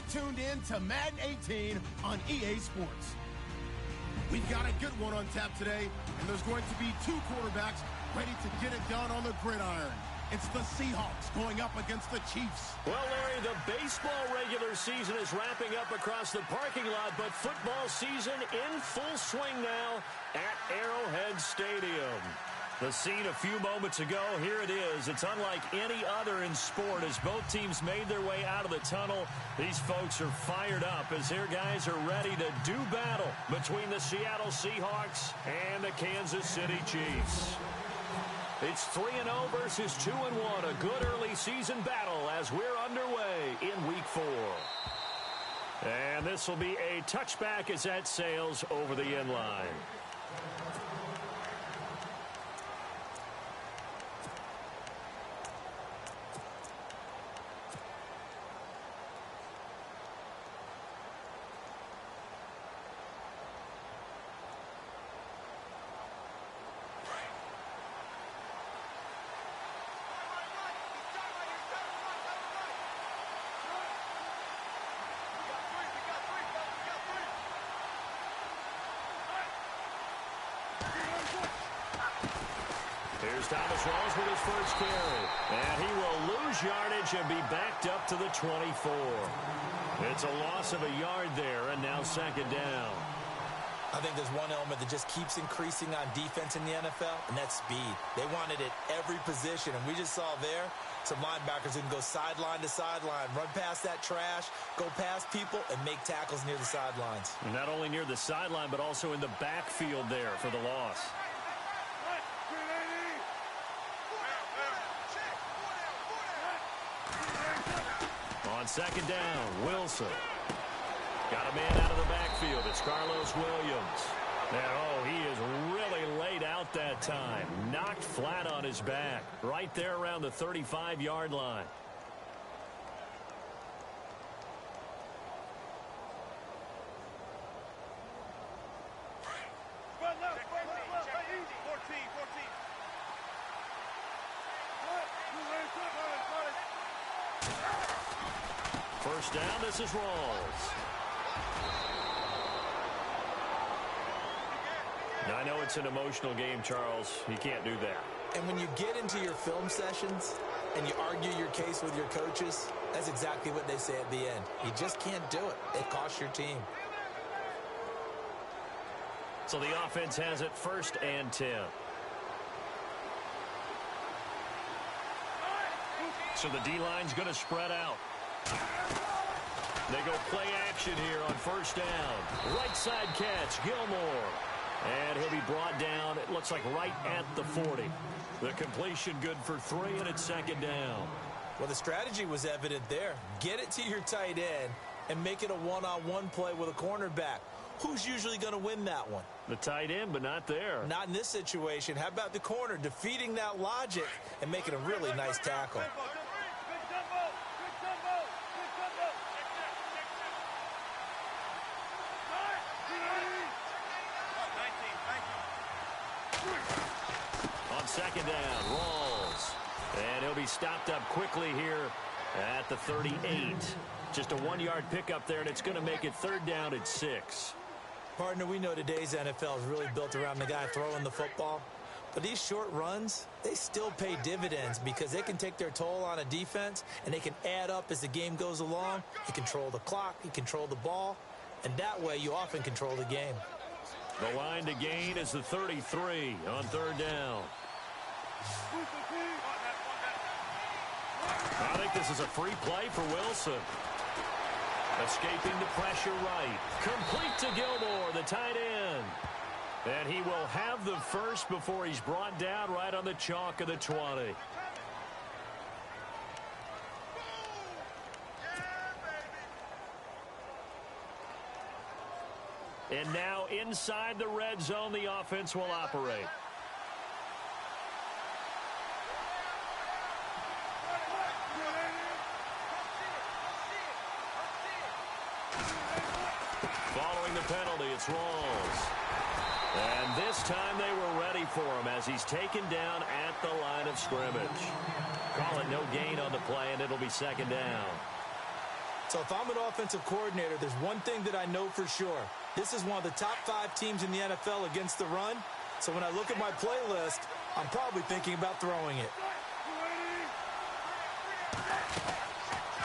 tuned in to Madden 18 on EA Sports. We've got a good one on tap today, and there's going to be two quarterbacks ready to get it done on the gridiron. It's the Seahawks going up against the Chiefs. Well, Larry, the baseball regular season is wrapping up across the parking lot, but football season in full swing now at Arrowhead Stadium. The scene a few moments ago, here it is. It's unlike any other in sport as both teams made their way out of the tunnel. These folks are fired up as their guys are ready to do battle between the Seattle Seahawks and the Kansas City Chiefs. It's 3-0 versus 2-1, a good early season battle as we're underway in Week 4. And this will be a touchback as that sails over the end line. Here's Thomas Rawls with his first carry. And he will lose yardage and be backed up to the 24. It's a loss of a yard there, and now second down. I think there's one element that just keeps increasing on defense in the NFL, and that's speed. They want it at every position, and we just saw there some linebackers who can go sideline to sideline, run past that trash, go past people, and make tackles near the sidelines. And not only near the sideline, but also in the backfield there for the loss. On second down, Wilson. Got a man out of the backfield. It's Carlos Williams. And, oh, he is really laid out that time. Knocked flat on his back. Right there around the 35-yard line. First down, this is Rawls. Now, I know it's an emotional game, Charles. You can't do that. And when you get into your film sessions and you argue your case with your coaches, that's exactly what they say at the end. You just can't do it. It costs your team. So the offense has it 1st and 10. So the D-line's going to spread out. They go play action here on first down. Right side catch, Gilmore. And he'll be brought down, it looks like right at the 40. The completion good for 3, and it's second down. Well, the strategy was evident there. Get it to your tight end and make it a one-on-one play with a cornerback. Who's usually going to win that one? The tight end, but not there. Not in this situation. How about the corner defeating that logic and making a really nice tackle? Second down, Rawls. And he'll be stopped up quickly here at the 38. Just a 1-yard pickup there, and it's going to make it 3rd down at 6. Partner, we know today's NFL is really built around the guy throwing the football. But these short runs, they still pay dividends because they can take their toll on a defense, and they can add up as the game goes along. You control the clock, you control the ball, and that way you often control the game. The line to gain is the 33 on 3rd down. I think this is a free play for Wilson. Escaping the pressure right. Complete to Gilmore, the tight end. And he will have the first before he's brought down right on the chalk of the 20. And now inside the red zone, the offense will operate. Following the penalty, it's Rawls. And this time they were ready for him as he's taken down at the line of scrimmage. Call it no gain on the play, and it'll be second down. So if I'm an offensive coordinator, there's one thing that I know for sure. This is one of the top 5 teams in the NFL against the run. So when I look at my playlist, I'm probably thinking about throwing it.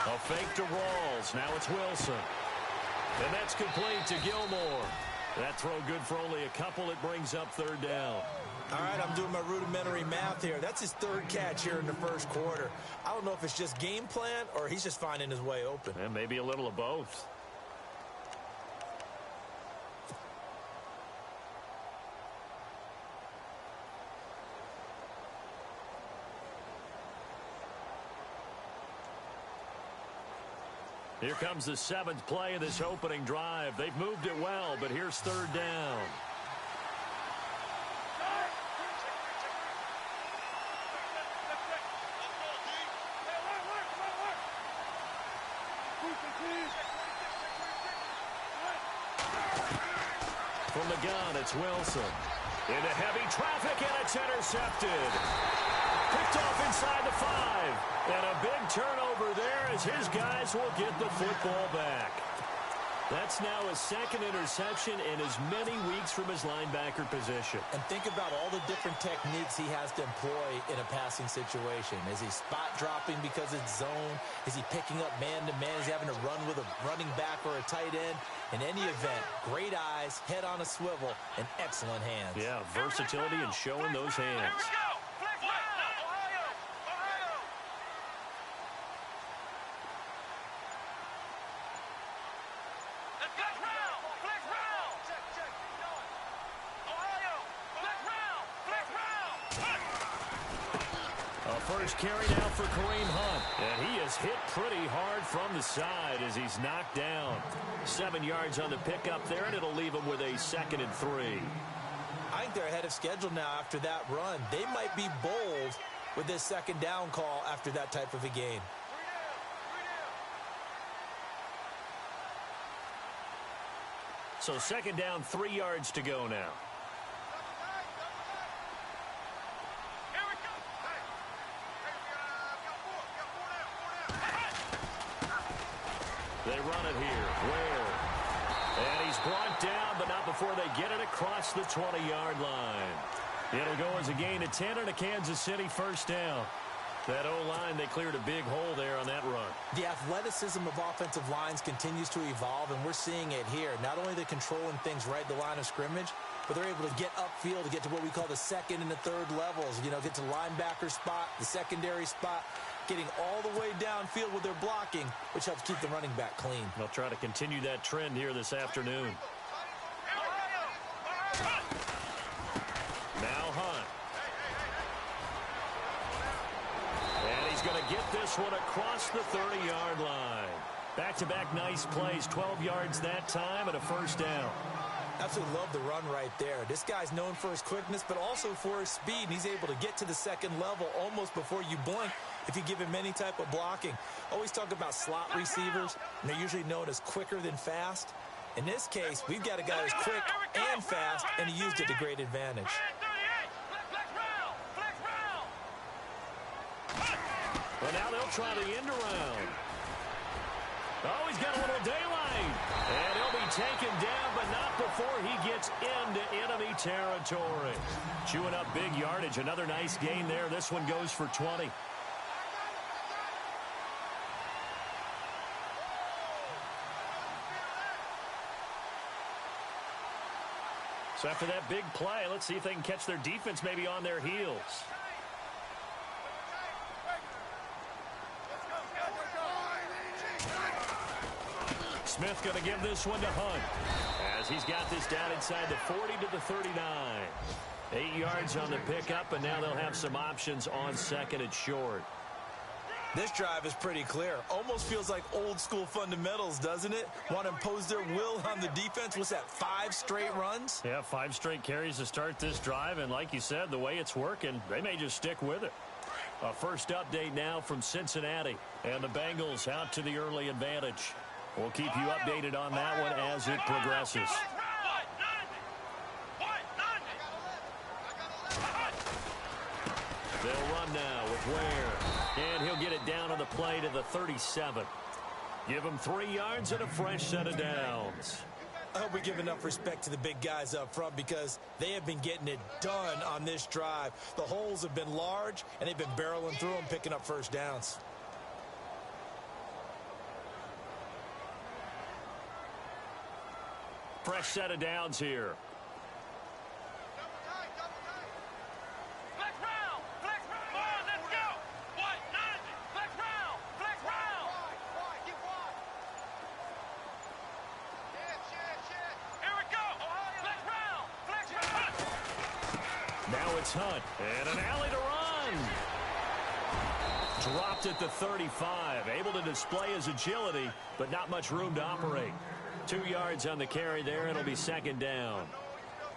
A fake to Rawls. Now it's Wilson. And that's complete to Gilmore. That throw good for only a couple. It brings up 3rd down. All right, I'm doing my rudimentary math here. That's his 3rd catch here in the first quarter. I don't know if it's just game plan or he's just finding his way open. And maybe a little of both. Here comes the 7th play of this opening drive. They've moved it well, but here's 3rd down. From the gun, it's Wilson. Into heavy traffic, and it's intercepted. Picked off inside the 5. And a big turnover there as his guys will get the football back. That's now his 2nd interception in as many weeks from his linebacker position. And think about all the different techniques he has to employ in a passing situation. Is he spot dropping because it's zone? Is he picking up man-to-man? Is he having to run with a running back or a tight end? In any event, great eyes, head on a swivel, and excellent hands. Yeah, versatility and showing those hands. First carry now for Kareem Hunt. And he is hit pretty hard from the side as he's knocked down. 7 yards on the pickup there, and it'll leave him with a 2nd and 3. I think they're ahead of schedule now after that run. They might be bold with this 2nd down call after that type of a game. So 2nd down, 3 yards to go now. They run it here. Ware. And he's brought down, but not before they get it across the 20-yard line. It'll go as a gain of 10 and a Kansas City 1st down. That O-line, they cleared a big hole there on that run. The athleticism of offensive lines continues to evolve, and we're seeing it here. Not only are they controlling things right at the line of scrimmage, but they're able to get upfield to get to what we call the 2nd and the 3rd levels. You know, get to linebacker spot, the secondary spot, getting all the way downfield with their blocking, which helps keep the running back clean. They'll try to continue that trend here this afternoon. Now Hunt. And he's going to get this one across the 30-yard line. Back-to-back nice plays, 12 yards that time and a 1st down. Absolutely love the run right there. This guy's known for his quickness, but also for his speed. He's able to get to the 2nd level almost before you blink if you give him any type of blocking. Always talk about slot receivers, and they're usually known as quicker than fast. In this case, we've got a guy who's quick and fast, and he used it to great advantage. Well, now they'll try the end around. Oh, he's got a little daylight. And he'll be taken down, but not before he gets into enemy territory. Chewing up big yardage. Another nice gain there. This one goes for 20. So after that big play, let's see if they can catch their defense maybe on their heels. Smith going to give this one to Hunt as he's got this down inside the 40 to the 39. 8 yards on the pickup, and now they'll have some options on 2nd and short. This drive is pretty clear. Almost feels like old school fundamentals, doesn't it? Want to impose their will on the defense. What's that, 5 straight runs? Yeah, 5 straight carries to start this drive, and like you said, the way it's working, they may just stick with it. A first update now from Cincinnati, and the Bengals out to the early advantage. We'll keep you updated on that one as it progresses. They'll run now with Ware. And he'll get it down on the play to the 37. Give him 3 yards and a fresh set of downs. I hope we give enough respect to the big guys up front because they have been getting it done on this drive. The holes have been large, and they've been barreling through them, picking up first downs. Fresh set of downs here. Now it's Hunt, and an alley to run. Dropped at the 35, able to display his agility, but not much room to operate. 2 yards on the carry there, it'll be second down.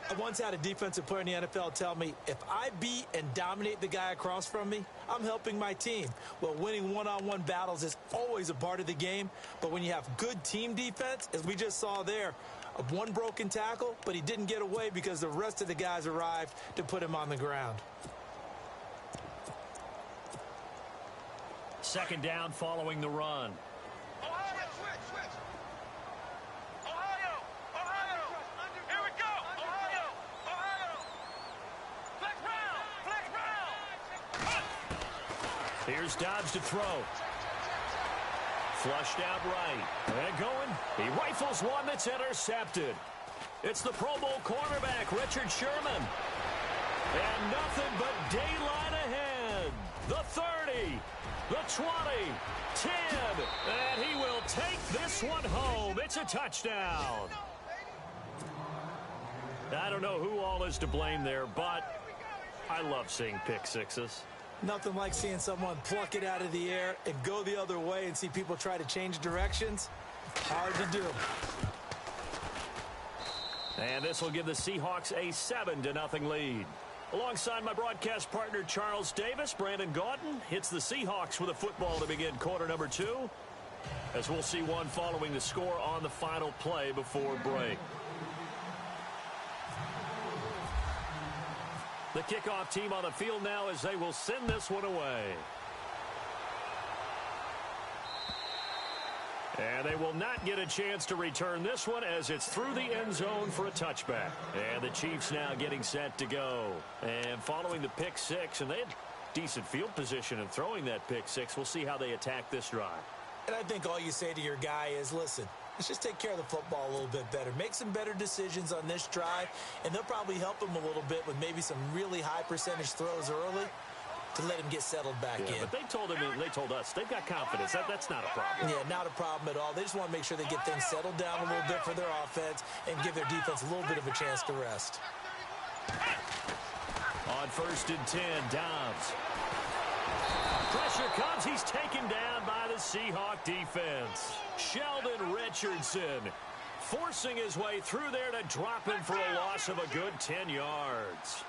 I once had a defensive player in the NFL tell me, if I beat and dominate the guy across from me, I'm helping my team. Well, winning one-on-one battles is always a part of the game, but when you have good team defense, as we just saw there, one broken tackle, but he didn't get away because the rest of the guys arrived to put him on the ground. Second down following the run. Here's Dobbs to throw. Flushed out right. And going. He rifles one that's intercepted. It's the Pro Bowl cornerback, Richard Sherman. And nothing but daylight ahead. The 30, the 20, 10. And he will take this one home. It's a touchdown. I don't know who all is to blame there, but I love seeing pick sixes. Nothing like seeing someone pluck it out of the air and go the other way and see people try to change directions. Hard to do. And this will give the Seahawks a 7-0 lead. Alongside my broadcast partner, Charles Davis, Brandon Gaudin hits the Seahawks with a football to begin quarter number 2. As we'll see one following the score on the final play before break. The kickoff team on the field now as they will send this one away. And they will not get a chance to return this one as it's through the end zone for a touchback. And the Chiefs now getting set to go. And following the pick six, and they had decent field position in throwing that pick six. We'll see how they attack this drive. And I think all you say to your guy is, listen, let's just take care of the football a little bit better. Make some better decisions on this drive, and they'll probably help him a little bit with maybe some really high percentage throws early to let him get settled back in. But they told us they've got confidence. That's not a problem. Yeah, not a problem at all. They just want to make sure they get things settled down a little bit for their offense and give their defense a little bit of a chance to rest. On 1st and 10, Dobbs. Pressure comes. He's taken down by the Seahawk defense. Sheldon Richardson forcing his way through there to drop him for a loss of a good 10 yards.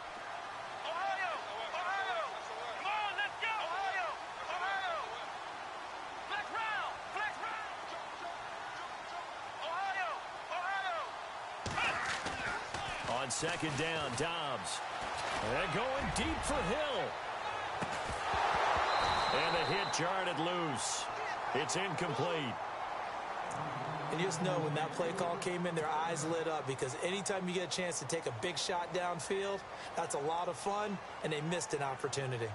On second down, Dobbs. And going deep for Hill. And the hit jarred it loose. It's incomplete. And you just know when that play call came in, their eyes lit up because anytime you get a chance to take a big shot downfield, that's a lot of fun, and they missed an opportunity.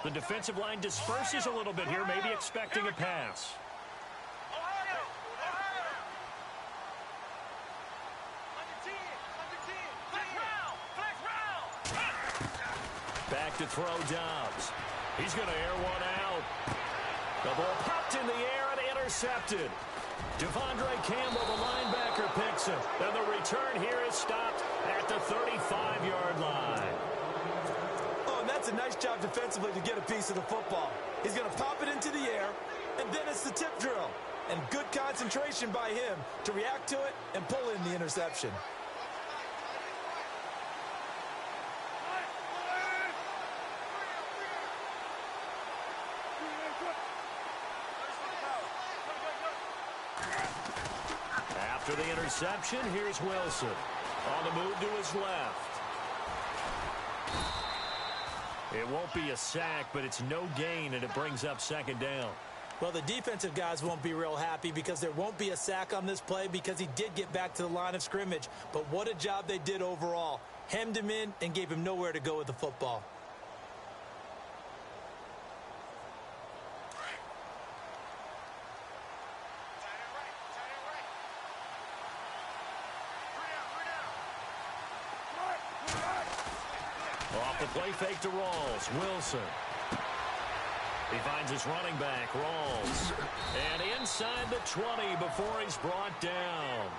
The defensive line disperses a little bit here, maybe expecting a pass. Back to throw, Dobbs. He's going to air one out. The ball popped in the air and intercepted. Devondre Campbell, the linebacker, picks it. And the return here is stopped at the 35-yard line. Oh, and that's a nice job defensively to get a piece of the football. He's going to pop it into the air, and then it's the tip drill. And good concentration by him to react to it and pull in the interception. After the interception, here's Wilson. On the move to his left. It won't be a sack, but it's no gain, and it brings up second down. Well, the defensive guys won't be real happy because there won't be a sack on this play because he did get back to the line of scrimmage. But what a job they did overall. Hemmed him in and gave him nowhere to go with the football. Off the play fake to Rawls. Wilson. He finds his running back, Rawls. And inside the 20 before he's brought down.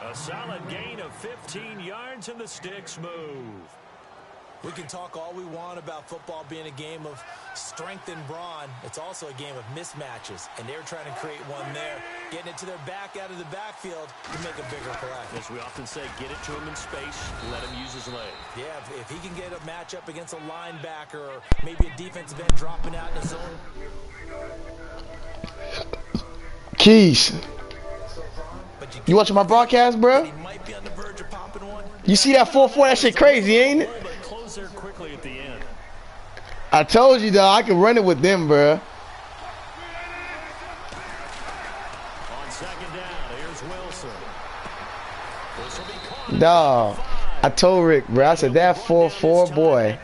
A solid gain of 15 yards and the sticks move. We can talk all we want about football being a game of strength and brawn. It's also a game of mismatches, and they're trying to create one there, getting it to their back out of the backfield to make a bigger play. As we often say, get it to him in space, let him use his leg. Yeah, if he can get a matchup against a linebacker or maybe a defensive end dropping out in the zone. Keys, you watching my broadcast, bro? He might be on the verge of popping one. You see that 4-4? That shit crazy, ain't it? Close there quickly at the end. I told you, though, I can run it with them, bro. On second down, here's Wilson. This will be caught. Dog, I told Rick, bro, I said that 4-4 boy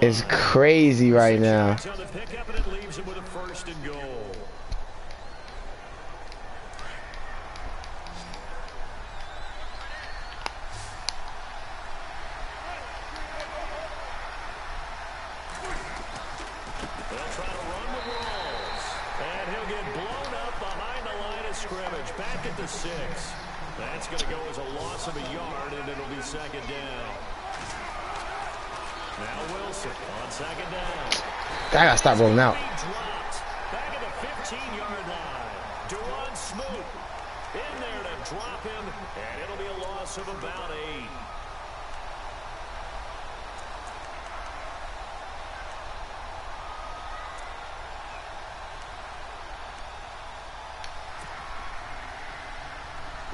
is crazy right now. So the pickup, and it leaves him with a first and goal. They'll try to run with Rawls. And he'll get blown up behind the line of scrimmage. Back at the 6. That's going to go as a loss of a yard, and it'll be second down. Now Wilson on second down. I gotta stop rolling out. Back at the 15-yard line. Duran Smoot in there to drop him, and it'll be a loss of about 8.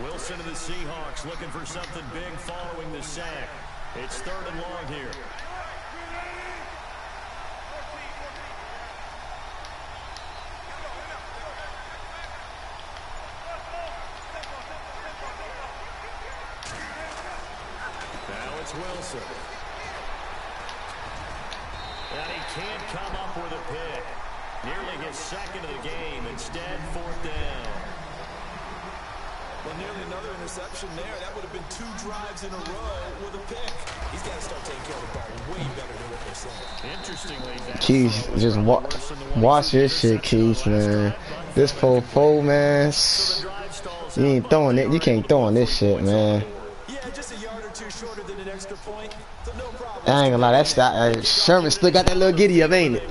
Wilson of the Seahawks looking for something big following the sack. It's third and long here. Now it's Wilson. And he can't come up with a pick. Nearly his second of the game. Instead, fourth down. Well, nearly another interception there. That would have been 2 drives in a row with a pick. He's got to start taking care of the ball way better than what they're saying. Interestingly, Keys, just watch this shit, Keys, man. This 4-4, man. You ain't throwing it. You can't throw on this shit, man. Yeah, just a yard or 2 shorter than an extra point. So no problem. I ain't gonna lie, that Sherman still got that little giddy up, ain't it?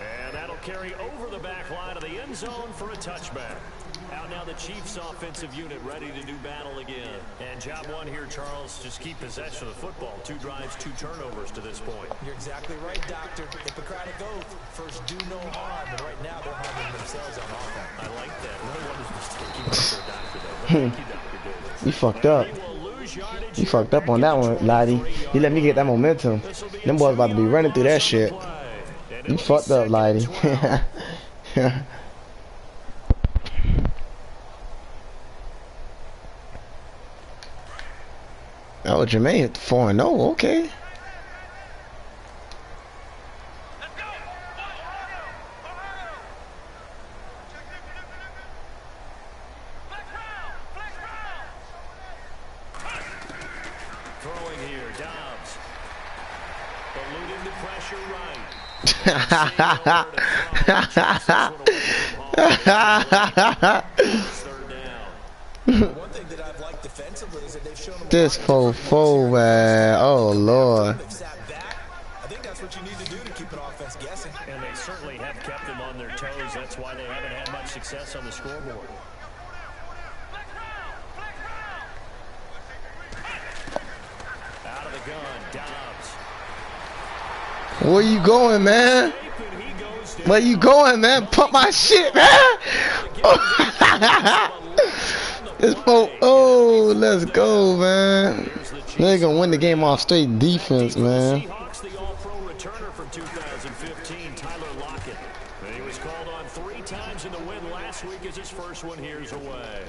And that'll carry over the back line of the end zone for a touchback. Out now the Chiefs offensive unit ready to do battle again. And job one here, Charles, just keep possession of the football. 2 drives, 2 turnovers to this point. You're exactly right, Doctor. Hippocratic oath. First, do no harm. And right now, they're harming themselves on offense. I like that. No one is mistaking you for a doctor, though. Thank you, Dr. Davis. You fucked up. You fucked up on that one, Lottie. You let me get that momentum. Them boys about to be running through that shit. You fucked up, Lottie. Oh, Jermaine 4-0, okay. Throwing here, Dobbs. Eluding the pressure right. Third down. One thing that I've liked defensively is that they've shown them This 4-4, man. Oh, Lord. they've sat back. I think that's what you need to do to keep an offense guessing. And they certainly have kept them on their toes. That's why they haven't had much success on the scoreboard. Out of the gun, Dobbs. Where you going, man? Where you going, man? Pump my shit, man. It's 4-0. Let's go, man. They're gonna win the game off straight defense, man. Seahawks, the all-pro returner from 2015, Tyler Lockett. He was called on 3 times in the win last week as his first one here's away.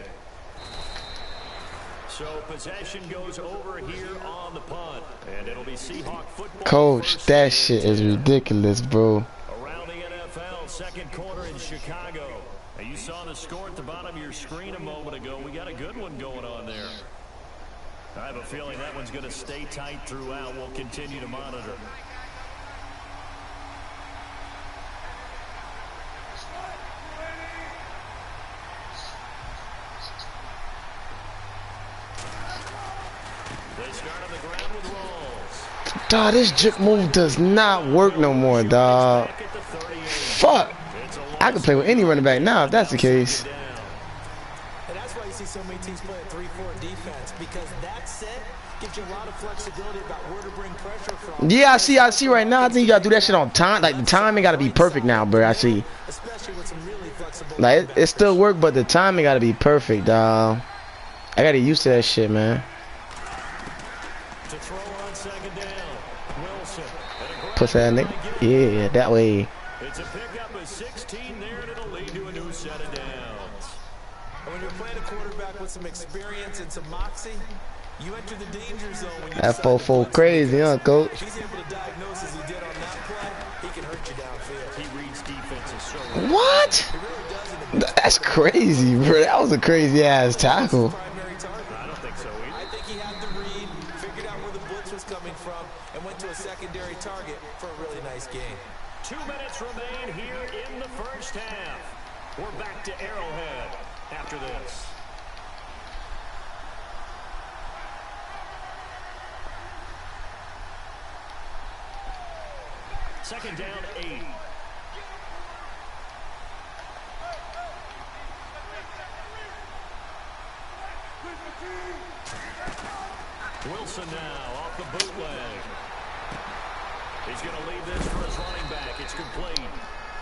So possession goes over here on the punt, and it'll be Seahawk football. Coach, that shit is ridiculous, bro. Around the NFL, second quarter in Chicago. And you saw the score at the bottom of your screen a moment ago. We got a good one going on there. I have a feeling that one's going to stay tight throughout. We'll continue to monitor. They start on the ground with rolls. Dog, this juke move does not work no more, dog. Fuck. I can play with any running back now if that's the case. And that's why you see so many teams play a 3-4 defense, because that set gives you a lot of flexibility about where to bring pressure from. Yeah, I see right now. I think you gotta do that shit on time. Like the timing gotta be perfect now, bro. I see. Especially with some really flexible. Like it still work, but the timing gotta be perfect, dog. I gotta get used to that shit, man. To throw on second down, Wilson. Push that nigga. Yeah, that way. It's a pickup of 16 there, and it'll lead to a new set of downs. And when you're playing a quarterback with some experience and some moxie, you enter the danger zone when you That 4-4 crazy, huh, coach? If he's able to diagnose as he did on that play, he can hurt you downfield. He reads defenses so well. What? He really does in the That's crazy, bro. That was a crazy ass tackle. primary target. I don't think so either. I think he had the read, figured out where the blitz was coming from, and went to a secondary target for a really nice game. 2 minutes remain here in the first half. We're back to Arrowhead after this. Second down, 8. Wilson now off the bootleg. He's going to leave this for his running back. It's complete.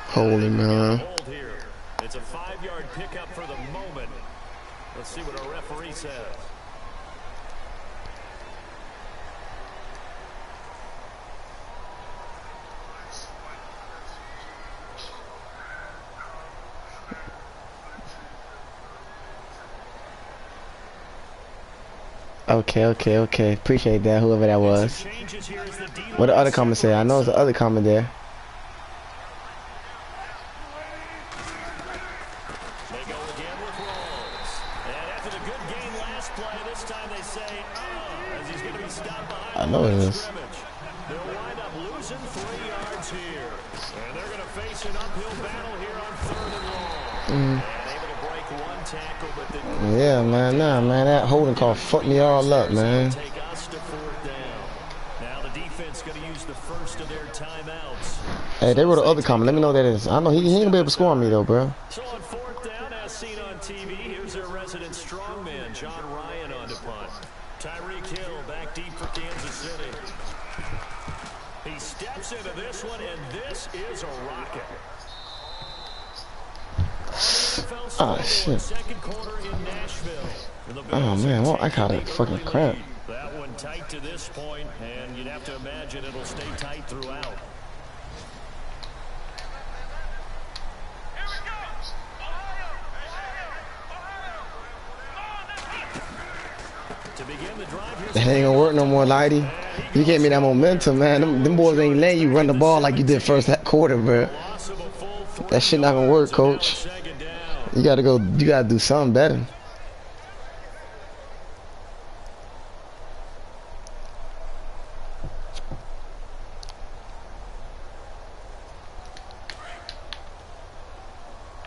Holy man. Hold here. It's a 5-yard pickup for the moment. Let's see what our referee says. Okay. Appreciate that, whoever that was. What the other comment say? I know it's the other comment there. They go again with rolls. And after the good game last play, this time they say, as he's going to be stopped behind I know it is. scrimmage. They'll wind up losing 3 yards here. And they're going to face an uphill battle here on 3rd and long. And able to break 1 tackle, but the Yeah, man. Nah, man. That holding call fucked me all up, man. take us to 4th down. Now the defense going to use the first of their timeouts. Hey, they wrote the other comment. Let me know what that is. I know he ain't gonna be able to score on me though, bro. So on 4th down, as seen on TV, here's their resident strongman, John Ryan, on to punt. Tyreek Hill back deep for Kansas City. He steps into this one, and this is a rocket. Oh shit. Second quarter in Nashville. Oh man, well, I caught it fucking crap. That one tight to this point, and you'd have to imagine it'll stay tight throughout. To begin the drive, here's That ain't gonna work no more, Lighty. You gave me that momentum, man. Them boys ain't letting you run the ball like you did first that quarter, bro. loss of a full That shit not gonna work, coach. second down. You gotta do something better.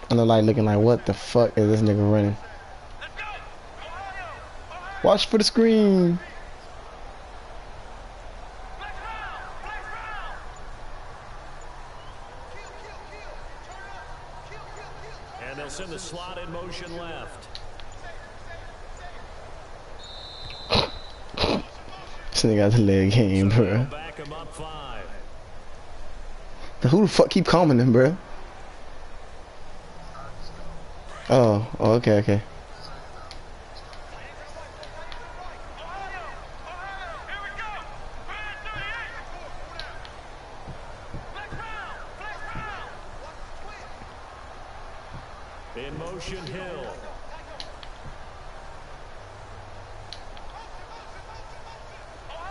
I know, like, looking like, what the fuck is this nigga running? Watch for the screen. And they'll send the slot in motion left. This nigga got the leg game, bro. Back him up 5. Who the fuck keep calling him, bro? Oh, okay. In motion, Hill.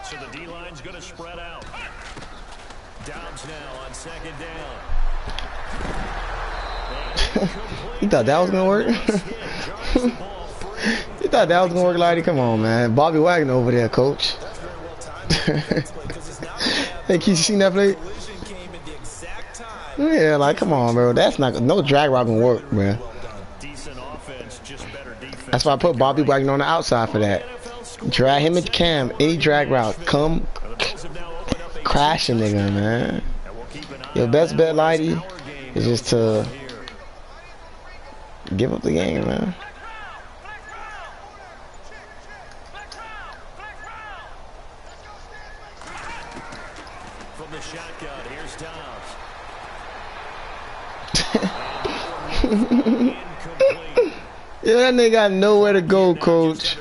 So the D-line's going to spread out. Dobbs now on second down. You thought that was going to work? You thought that was going to work, Lottie? Come on, man. Bobby Wagner over there, coach. Hey, Keith, you seen that play? Yeah, like, come on, bro. That's not, no drag route gonna work, man. That's why I put Bobby Wagner on the outside for that. Drag him at Cam, any drag route. Come crash a nigga, man. Your best bet, Lighty, is just to give up the game, man. From the shotgun, here's Dobbs. Yeah, that nigga got nowhere to go, coach.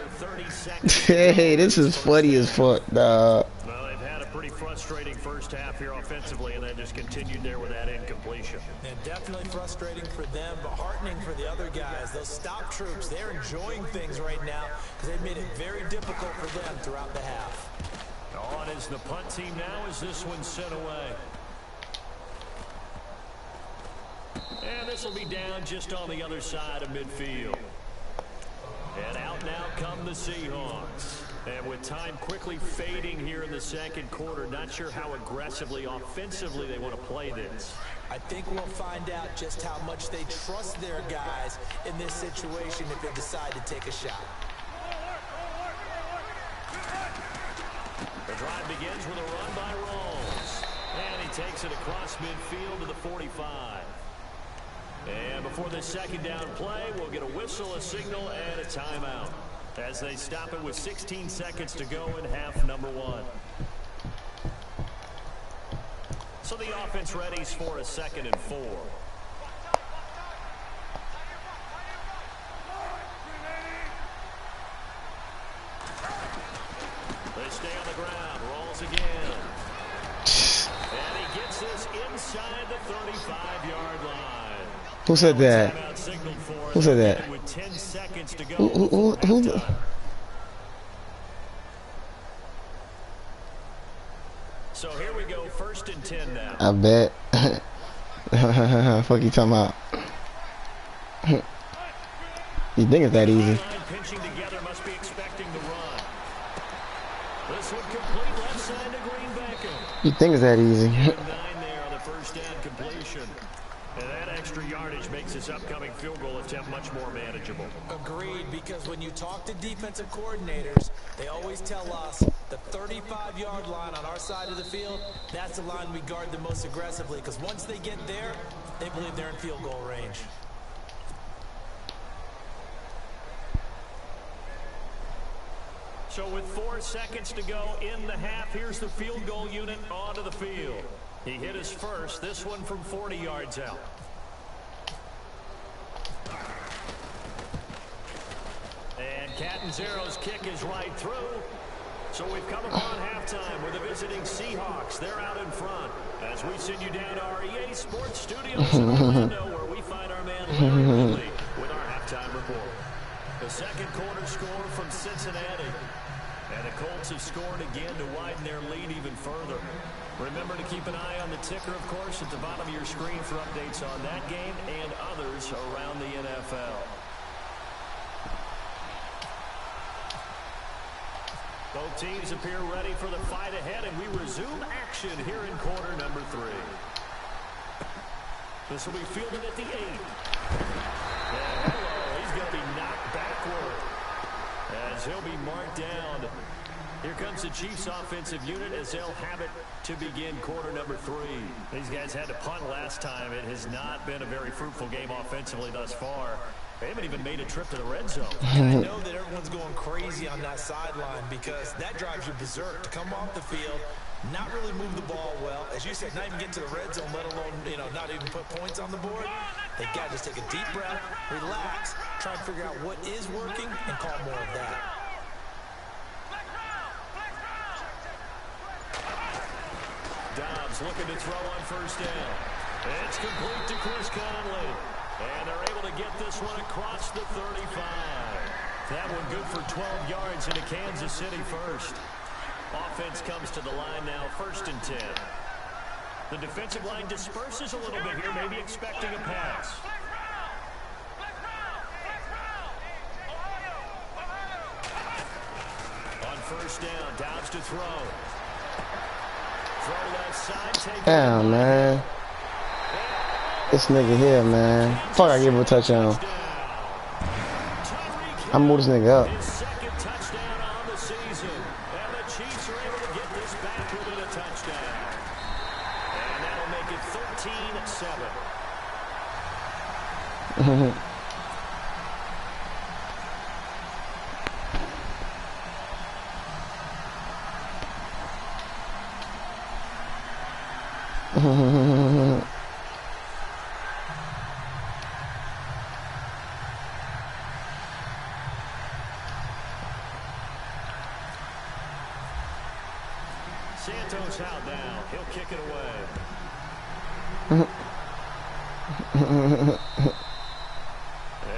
Hey, this is funny as fuck, dog. Well, they've had a pretty frustrating first half here offensively, and then just continued there with that incompletion. And definitely frustrating for them, but heartening for the other guys. Those stop troops, they're enjoying things right now because they've made it very difficult for them throughout the half. On is the punt team now as this one's sent away. And this will be down just on the other side of midfield. And out now come the Seahawks. And with time quickly fading here in the second quarter, not sure how aggressively, offensively they want to play this. I think we'll find out just how much they trust their guys in this situation if they decide to take a shot. The drive begins with a run by Rawls. And he takes it across midfield to the 45. And before the second down play, we'll get a whistle, a signal, and a timeout as they stop it with 16 seconds to go in half number one. So the offense readies for a 2nd and 4. They stay on the ground. Rolls again. And he gets this inside the 35-yard line. Who said that? Who said that? With 10 seconds to go. Who? So here we go, 1st and 10 now. I bet. Fuck you talking about? You think it's that easy? Pinching together, must be expecting the run. This one complete left side to Green Beckham. You think it's that easy? 9 there on the first down completion. And that extra yardage makes this upcoming field goal attempt much more manageable. Agreed, because when you talk to defensive coordinators, they always tell us the 35-yard line on our side of the field, that's the line we guard the most aggressively, because once they get there, they believe they're in field goal range. So with 4 seconds to go in the half, here's the field goal unit onto the field. He hit his first, this one from 40 yards out. And Catanzaro's kick is right through. So we've come upon halftime with the visiting Seahawks. They're out in front as we send you down to our EA Sports Studios in Orlando, where we find our man Larry Ridley with our halftime report. The second quarter score from Cincinnati. And the Colts have scored again to widen their lead even further. Remember to keep an eye on the ticker, of course, at the bottom of your screen for updates on that game and others around the NFL. Both teams appear ready for the fight ahead, and we resume action here in quarter number 3. This will be fielded at the 8. And hello, he's going to be knocked backward as he'll be marked down. Here comes the Chiefs offensive unit as they'll have it to begin quarter number 3. These guys had to punt last time. It has not been a very fruitful game offensively thus far. They haven't even made a trip to the red zone. And I know that everyone's going crazy on that sideline because that drives you berserk to come off the field, not really move the ball well. As you said, not even get to the red zone, let alone, not even put points on the board. They got to just take a deep breath, relax, try and figure out what is working and call more of that. Dobbs looking to throw on first down. It's complete to Chris Conley. And they're able to get this one across the 35. That one good for 12 yards into Kansas City first. Offense comes to the line now, 1st and 10. The defensive line disperses a little bit here, maybe expecting a pass. On 1st down, Dobbs to throw. Throw left side, damn, man. This nigga here, man. Fuck, I gave him a touchdown. I moved this nigga up. His 2nd touchdown on the season. And the Chiefs are able to get this back within a touchdown. And that'll make it 13-7. Santos out now. He'll kick it away.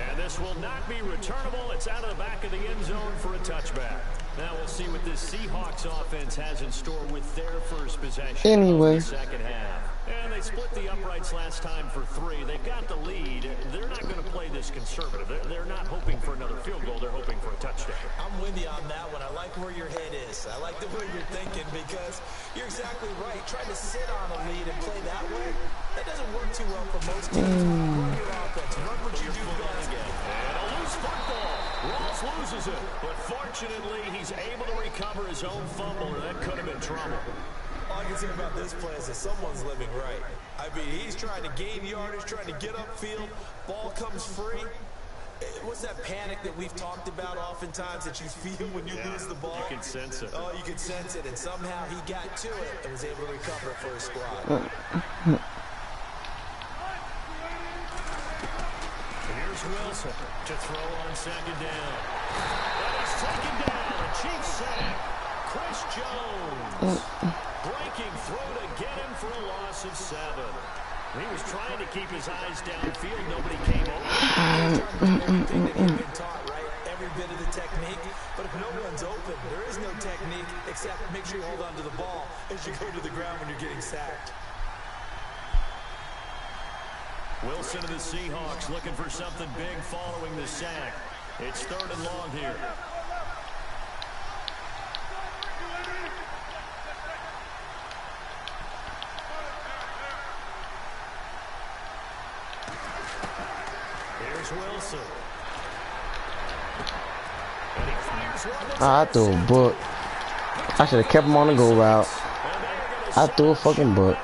And this will not be returnable. It's out of the back of the end zone for a touchback. Now we'll see what this Seahawks offense has in store with their first possession anyway. Of the second half. And they split the uprights last time for 3. They've got the lead. They're not going to play this conservative. They're not hoping for another field goal. They're hoping for a touchdown. I'm with you on that one. I like where your head is. I like the way you're thinking because you're exactly right. Trying to sit on a lead and play that way, that doesn't work too well for most teams. Run your offense. Run what you do best. And a loose football. Ross loses it. But fortunately, he's able to recover his own fumble, or that could have been trouble. All I can say about this play is that someone's living right. I mean, he's trying to gain yardage, trying to get upfield. Ball comes free. What's that panic that we've talked about oftentimes that you feel when you lose the ball? You can sense it. Oh, you can sense it. And somehow he got to it and was able to recover it for his squad. Here's Wilson to throw on 2nd down. And he's taken down. A Chiefs sack. Chris Jones. Breaking through to get him for a loss of 7. He was trying to keep his eyes downfield. Nobody came over. He's trying to do everything that he's been taught, right? Every bit of the technique. But if no one's open, there is no technique except make sure you hold on to the ball as you go to the ground when you're getting sacked. Wilson of the Seahawks looking for something big following the sack. It's 3rd and long here. Here's Wilson. And he fires one. I threw a book. I should have kept him on the go route. I threw a fucking book.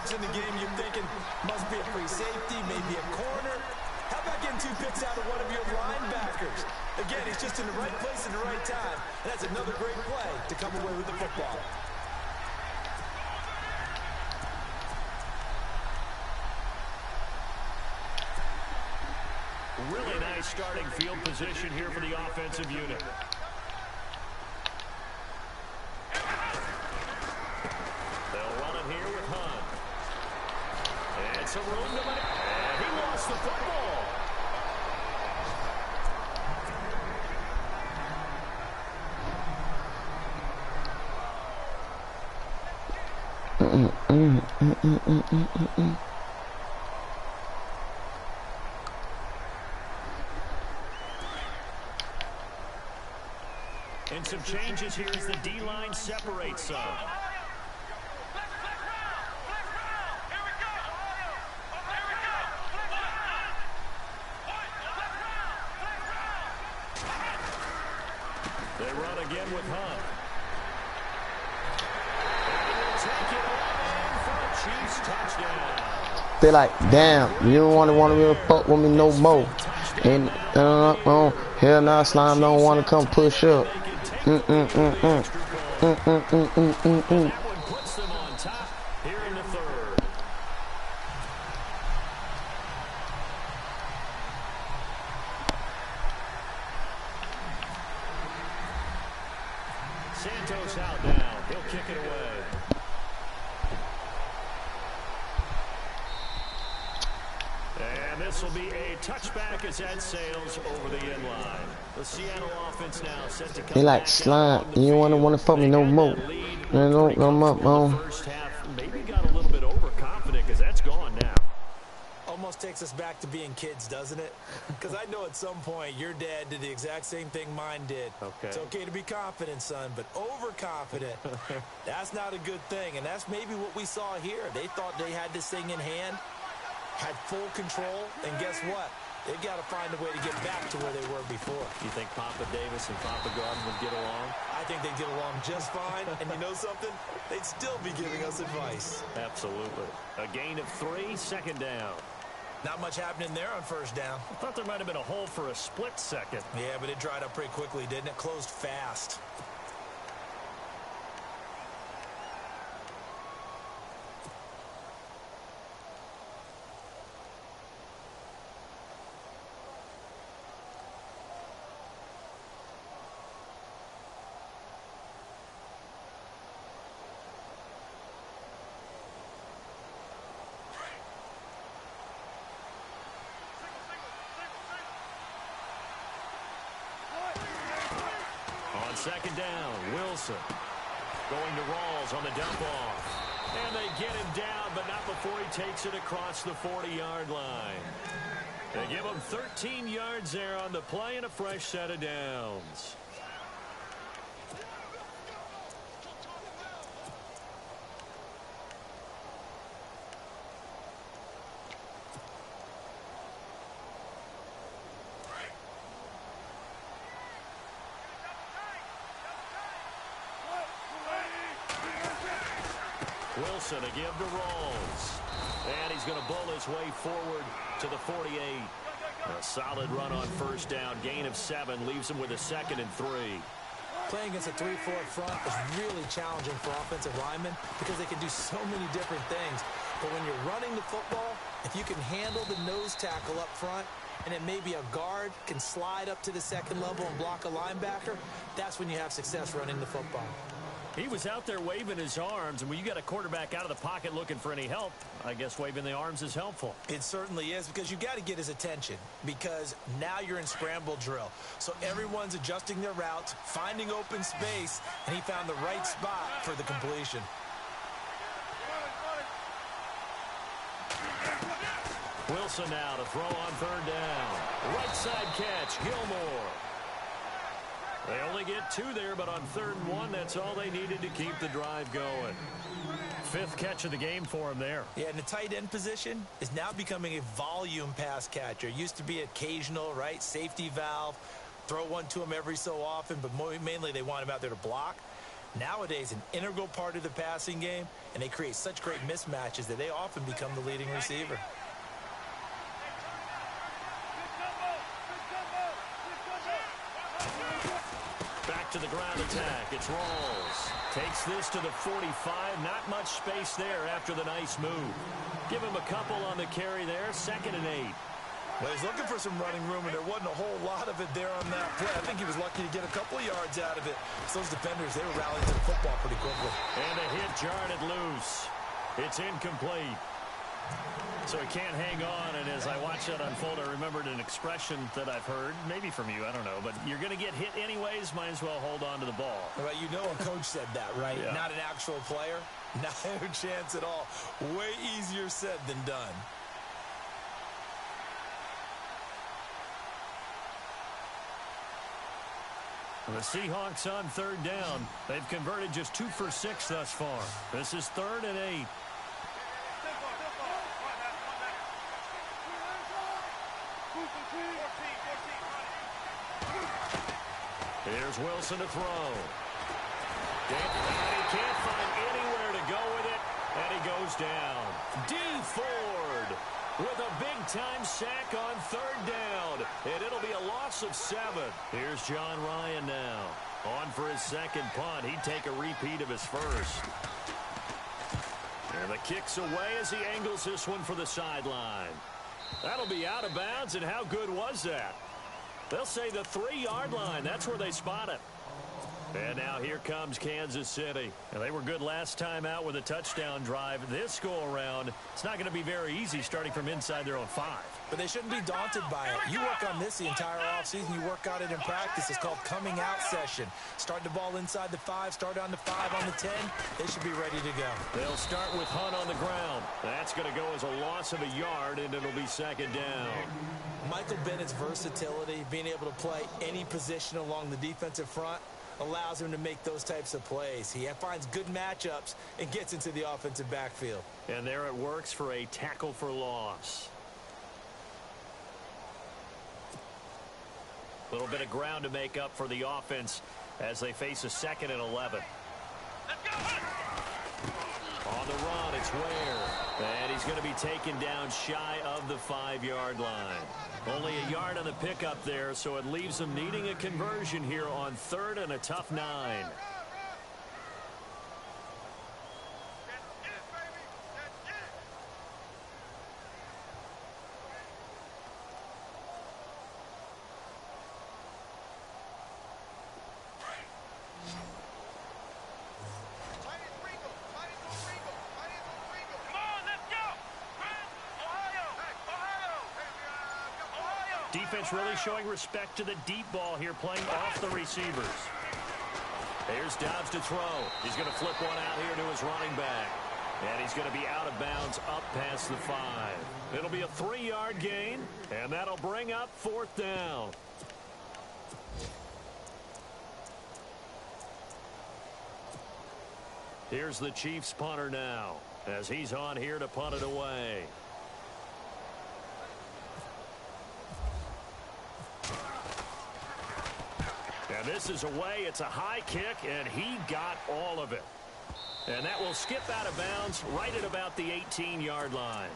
In the game, you're thinking must be a free safety, maybe a corner. How about getting 2 picks out of one of your linebackers? Again, he's just in the right place at the right time, and that's another great play to come away with the football. Really nice starting field position here for the offensive unit. They'll run it here with Hunt. And some room to money. And he lost the football. And some changes here as the D-line separates some. They run again with Hunt. And he'll take it all in for a Chiefs touchdown. They like, damn, you don't want to fuck with me no more. And hell nah, slime don't want to come push up. That one puts them on top here in the 3rd. Santos out now. He'll kick it away. And this will be a touchback as that sails over the end line. The Seattle offense now set to come they like slime. You don't want to put me no more. No, First half maybe got a little bit overconfident because that's gone now. Almost takes us back to being kids, doesn't it? Because I know at some point your dad did the exact same thing mine did. Okay. It's okay to be confident, son, but overconfident, that's not a good thing. And that's maybe what we saw here. They thought they had this thing in hand, had full control, and guess what? They've got to find a way to get back to where they were before. You think Papa Davis and Papa Garden would get along? I think they'd get along just fine. And you know something? They'd still be giving us advice. Absolutely. A gain of 3, second down. Not much happening there on first down. I thought there might have been a hole for a split second. Yeah, but it dried up pretty quickly, didn't it? Closed fast. Second down, Wilson going to Rawls on the dump off. And they get him down, but not before he takes it across the 40-yard line. They give him 13 yards there on the play and a fresh set of downs. Wilson to give to Rawls. And he's going to bull his way forward to the 48. A solid run on first down. Gain of 7 leaves him with a 2nd and 3. Playing against a 3-4 front is really challenging for offensive linemen because they can do so many different things. But when you're running the football, if you can handle the nose tackle up front, and then maybe a guard can slide up to the second level and block a linebacker, that's when you have success running the football. He was out there waving his arms, and when you got a quarterback out of the pocket looking for any help, I guess waving the arms is helpful. It certainly is, because you got to get his attention, because now you're in scramble drill. So everyone's adjusting their routes, finding open space, and he found the right spot for the completion. Wilson now to throw on third down. Right side catch, Gilmore. They only get 2 there, but on 3rd and 1, that's all they needed to keep the drive going. 5th catch of the game for him there. Yeah, and the tight end position is now becoming a volume pass catcher. Used to be occasional, right? Safety valve, throw one to him every so often, but mainly they want him out there to block. Nowadays, an integral part of the passing game, and they create such great mismatches that they often become the leading receiver. To the ground attack. It's Rawls. Takes this to the 45. Not much space there after the nice move. Give him a couple on the carry there. 2nd and 8. Well, he's looking for some running room, and there wasn't a whole lot of it there on that play. I think he was lucky to get a couple of yards out of it. So those defenders, they were rallying to the football pretty quickly. And a hit jarred it loose. It's incomplete. So he can't hang on, and as I watch that unfold, I remembered an expression that I've heard, maybe from you, I don't know, but you're going to get hit anyways, might as well hold on to the ball. Well, you know a coach said that, right? Yeah. Not an actual player. Not a chance at all. Way easier said than done. The Seahawks on 3rd down. They've converted just 2 for 6 thus far. This is 3rd and 8. Here's Wilson to throw. And he can't find anywhere to go with it, and he goes down. D. Ford with a big-time sack on 3rd down, and it'll be a loss of 7. Here's John Ryan now. On for his 2nd punt. He'd take a repeat of his 1st. And the kick's away as he angles this one for the sideline. That'll be out of bounds, and how good was that? They'll say the 3-yard line. That's where they spot it. And now here comes Kansas City. And they were good last time out with a touchdown drive. This go-around, it's not going to be very easy starting from inside their own 5. But they shouldn't be daunted by it. You work on this the entire offseason. You work on it in practice. It's called coming out session. Start the ball inside the 5, start on the 5, on the 10. They should be ready to go. They'll start with Hunt on the ground. That's going to go as a loss of a yard, and it'll be second down. Michael Bennett's versatility, being able to play any position along the defensive front, allows him to make those types of plays. He finds good matchups and gets into the offensive backfield. And there it works for a tackle for loss. A little bit of ground to make up for the offense as they face a 2nd and 11. On the run, it's Ware. And he's going to be taken down shy of the 5-yard line. Only a yard on the pickup there, so it leaves them needing a conversion here on 3rd and a tough 9. Defense really showing respect to the deep ball here, playing off the receivers. Here's Dobbs to throw. He's going to flip one out here to his running back. And he's going to be out of bounds up past the 5. It'll be a 3-yard gain, and that'll bring up 4th down. Here's the Chiefs punter now, as he's on here to punt it away. And this is away. It's a high kick, and he got all of it. And that will skip out of bounds right at about the 18-yard line.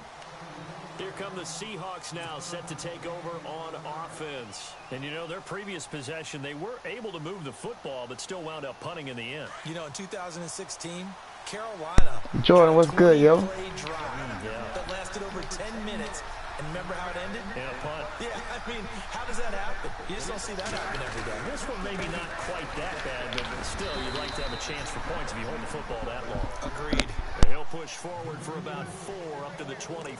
Here come the Seahawks now, set to take over on offense. And, you know, their previous possession, they were able to move the football, but still wound up punting in the end. You know, in 2016, Carolina. Jordan, what's good, yo? That lasted over 10 minutes. And remember how it ended? Yeah, punt. Yeah, I mean, how does that happen? You just don't see that happen every day. This one maybe not quite that bad, but still, you'd like to have a chance for points if you hold the football that long. Agreed. And he'll push forward for about 4 up to the 23.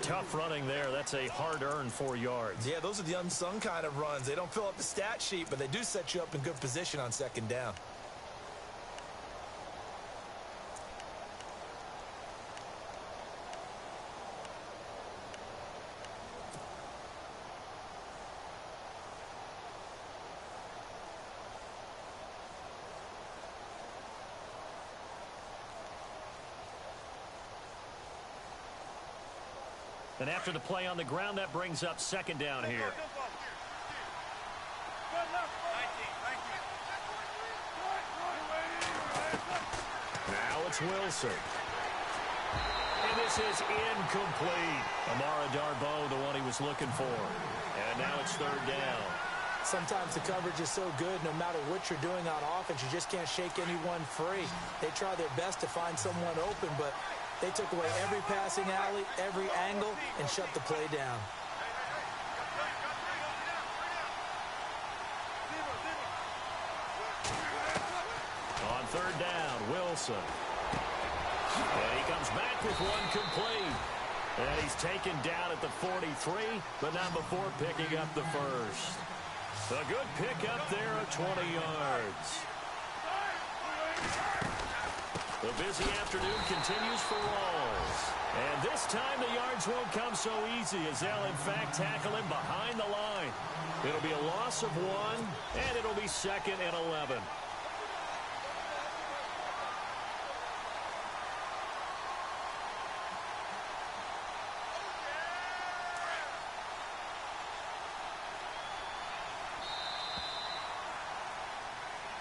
Tough running there. That's a hard-earned 4 yards. Yeah, those are the unsung kind of runs. They don't fill up the stat sheet, but they do set you up in good position on 2nd down. And after the play on the ground, that brings up 2nd down here. Now it's Wilson. And this is incomplete. Amara Darboh, the one he was looking for. And now it's 3rd down. Sometimes the coverage is so good, no matter what you're doing on offense, you just can't shake anyone free. They try their best to find someone open, but they took away every passing alley, every angle, and shut the play down. On 3rd down, Wilson. And he comes back with one complete. And he's taken down at the 43, but not before picking up the first. A good pickup there at 20 yards. The busy afternoon continues for Rawls. And this time the yards won't come so easy as they'll in fact tackle him behind the line. It'll be a loss of 1, and it'll be 2nd and 11.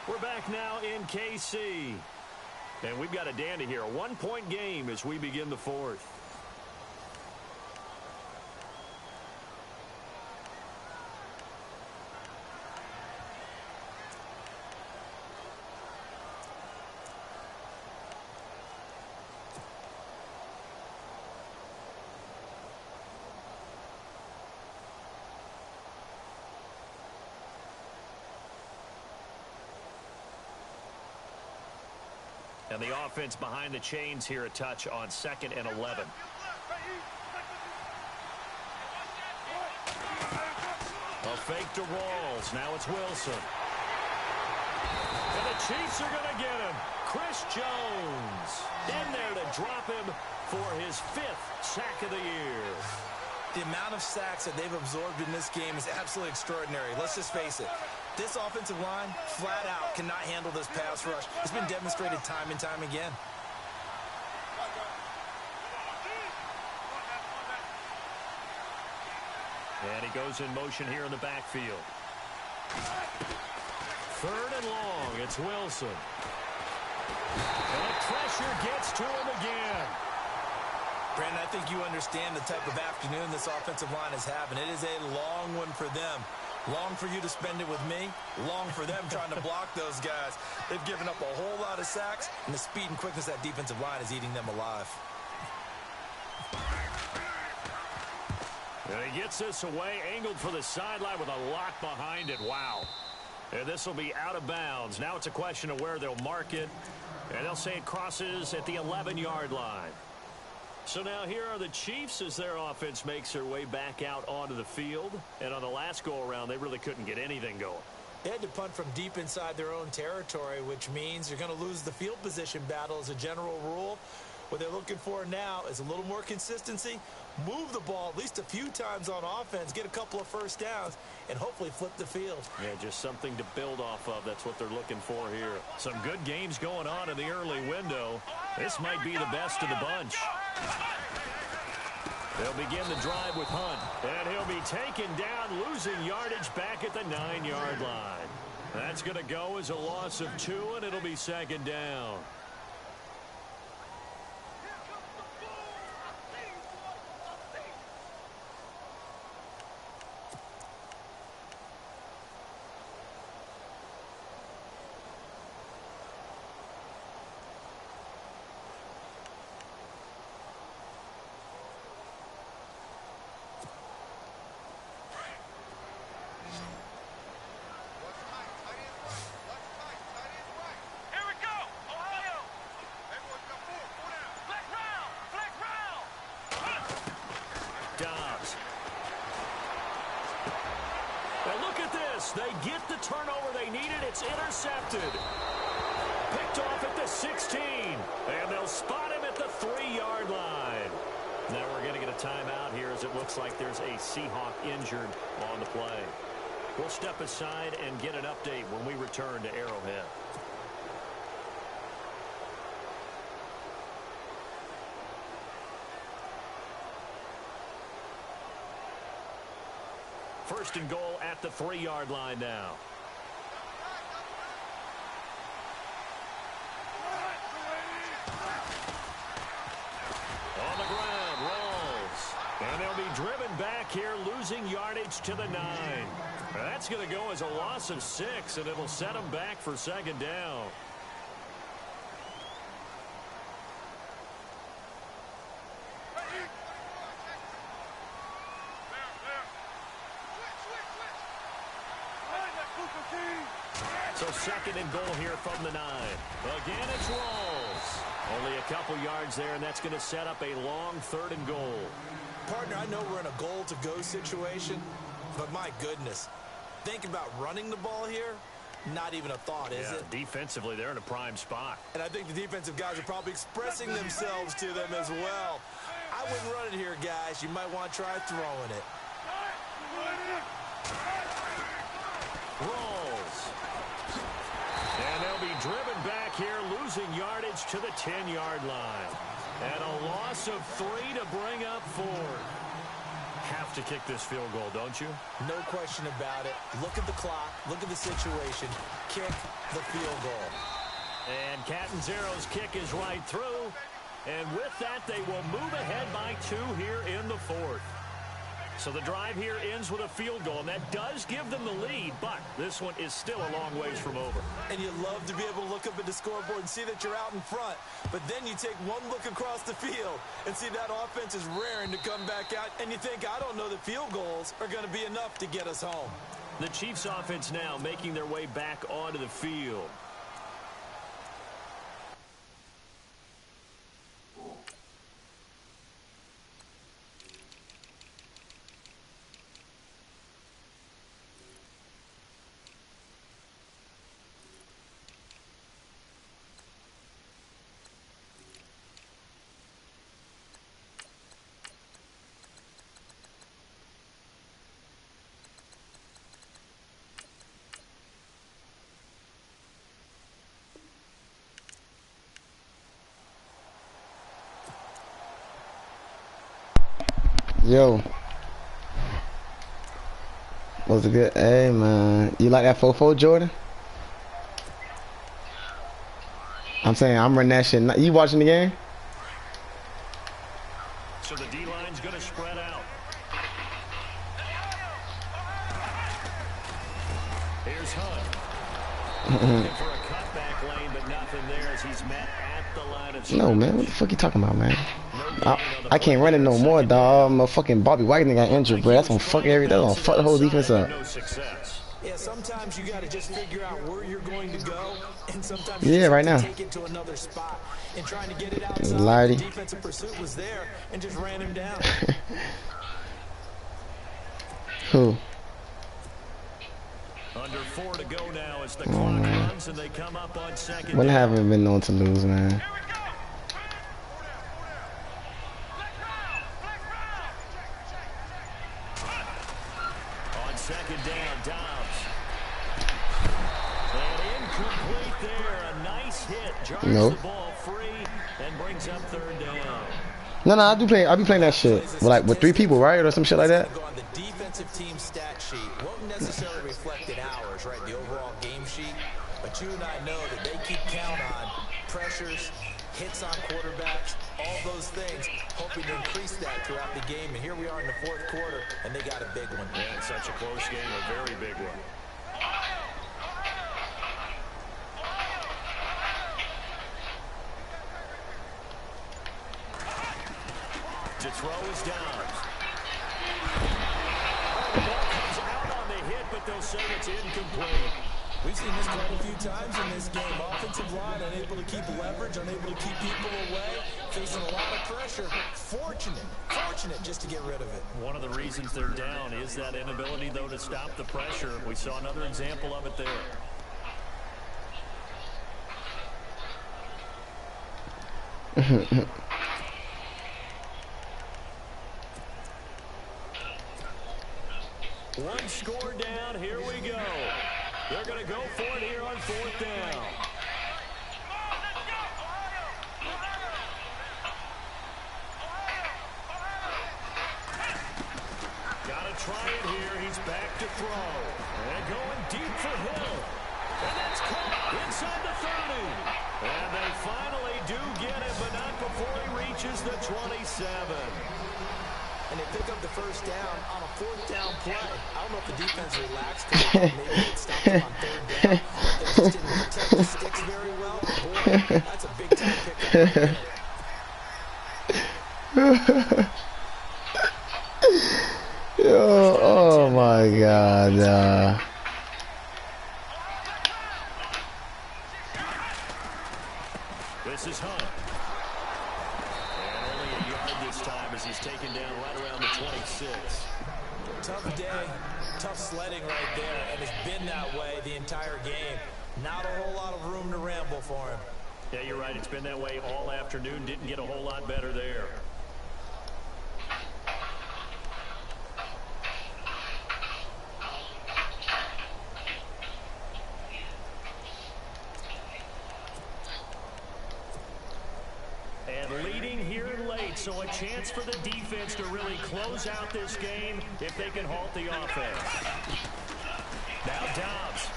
We're back now in KC. And we've got a dandy here. A 1-point game as we begin the 4th. And the offense behind the chains here a touch on 2nd and 11. A fake to Rawls. Now it's Wilson. And the Chiefs are going to get him. Chris Jones in there to drop him for his 5th sack of the year. The amount of sacks that they've absorbed in this game is absolutely extraordinary. Let's just face it. This offensive line, flat out, cannot handle this pass rush. It's been demonstrated time and time again. And he goes in motion here in the backfield. 3rd and long. It's Wilson. And the pressure gets to him again. Brandon, I think you understand the type of afternoon this offensive line is having. It is a long one for them. Long for you to spend it with me. Long for them trying to block those guys. They've given up a whole lot of sacks, and the speed and quickness of that defensive line is eating them alive. And he gets this away, angled for the sideline with a lock behind it. Wow. And this will be out of bounds. Now it's a question of where they'll mark it. And they'll say it crosses at the 11-yard line. So now here are the Chiefs as their offense makes their way back out onto the field. And on the last go-around, they really couldn't get anything going. They had to punt from deep inside their own territory, which means you're going to lose the field position battle as a general rule. What they're looking for now is a little more consistency, move the ball at least a few times on offense, get a couple of first downs, and hopefully flip the field. Yeah, just something to build off of. That's what they're looking for here. Some good games going on in the early window. This might be the best of the bunch. They'll begin the drive with Hunt, and he'll be taken down, losing yardage back at the 9-yard line. That's going to go as a loss of 2, and it'll be 2nd down. They get the turnover they needed. It's intercepted. Picked off at the 16. And they'll spot him at the 3-yard line. Now we're going to get a timeout here as it looks like there's a Seahawk injured on the play. We'll step aside and get an update when we return to Arrowhead. First and goal at the 3-yard line now. On the ground, Rawls. And they'll be driven back here, losing yardage to the 9. That's going to go as a loss of 6, and it'll set them back for 2nd down. So 2nd and goal here from the 9. Again, it's Rawls. Only a couple yards there, and that's going to set up a long 3rd and goal. Partner, I know we're in a goal-to-go situation, but my goodness, thinking about running the ball here, not even a thought, is it? Defensively, they're in a prime spot. And I think the defensive guys are probably expressing themselves to them as well. I wouldn't run it here, guys. You might want to try throwing it. Rawls. And they'll be driven back here, losing yardage to the 10-yard line. And a loss of 3 to bring up 4. Have to kick this field goal, don't you? No question about it. Look at the clock. Look at the situation. Kick the field goal. And Catanzaro's kick is right through. And with that, they will move ahead by 2 here in the 4th. So the drive here ends with a field goal, and that does give them the lead, but this one is still a long ways from over. And you love to be able to look up at the scoreboard and see that you're out in front, but then you take one look across the field and see that offense is raring to come back out, and you think, I don't know that field goals are going to be enough to get us home. The Chiefs offense now making their way back onto the field. Yo. Was it good? Hey, man. You like that 4-4, Jordan? I'm saying, I'm running that shit. You watching the game? So the D-line's going to spread out. Here's Hunt. Looking for a cutback lane, but nothing there as he's met at the line of scrimmage. No, man. What the fuck you talking about, man? I can't run it no more, dog. My fucking Bobby Wagner got injured, bro. That's gonna fuck everything. That's gonna fuck the whole defense up. Yeah, sometimes you got to just figure out where you're going to go, and sometimes you right now. Take it to another spot and trying to get it outside. The defensive pursuit was there and just ran him down. Who? Under 4 to go now as the clock runs and they come up on second. When haven't been known to lose, man. On second down, Dobbs. And incomplete there. A nice hit. Jars the ball free and brings up third down. No, I do play. I be playing that shit with 3 people, right, or some shit like that. The defensive team stat sheet won't necessarily reflect in ours, right? The overall game sheet, but you and I know that they keep count on pressures, hits on quarterbacks, all those things, hoping to increase that throughout the game. And here we are in the 4th quarter, and they got a big one. Yeah, it's such a close game, a very big one. To throw is Dobbs. The ball comes out on the hit, but they'll say it's incomplete. We've seen this quite a few times in this game. Offensive line unable to keep leverage, unable to keep people away, facing a lot of pressure. Fortunate just to get rid of it. One of the reasons they're down is that inability, though, to stop the pressure. We saw another example of it there. One score down, here we go. They're going to go for it here on 4th down. Got to try it here. He's back to throw. And going deep for Hill. And that's caught inside the 30. And they finally do get it, but not before he reaches the 27. And they pick up the first down on a 4th down play. I don't know if the defense relaxed or maybe it stopped them on 3rd down. They just didn't protect the sticks very well. Boy, that's a big time pickup. Yo, oh my God. This is Hunt. And only a yard this time as he's taken down right around the 26. Tough day, tough sledding right there, and it's been that way the entire game. Not a whole lot of room to ramble for him. Yeah, you're right. It's been that way all afternoon. Didn't get a whole lot better there. So a chance for the defense to really close out this game if they can halt the offense. Now Dobbs.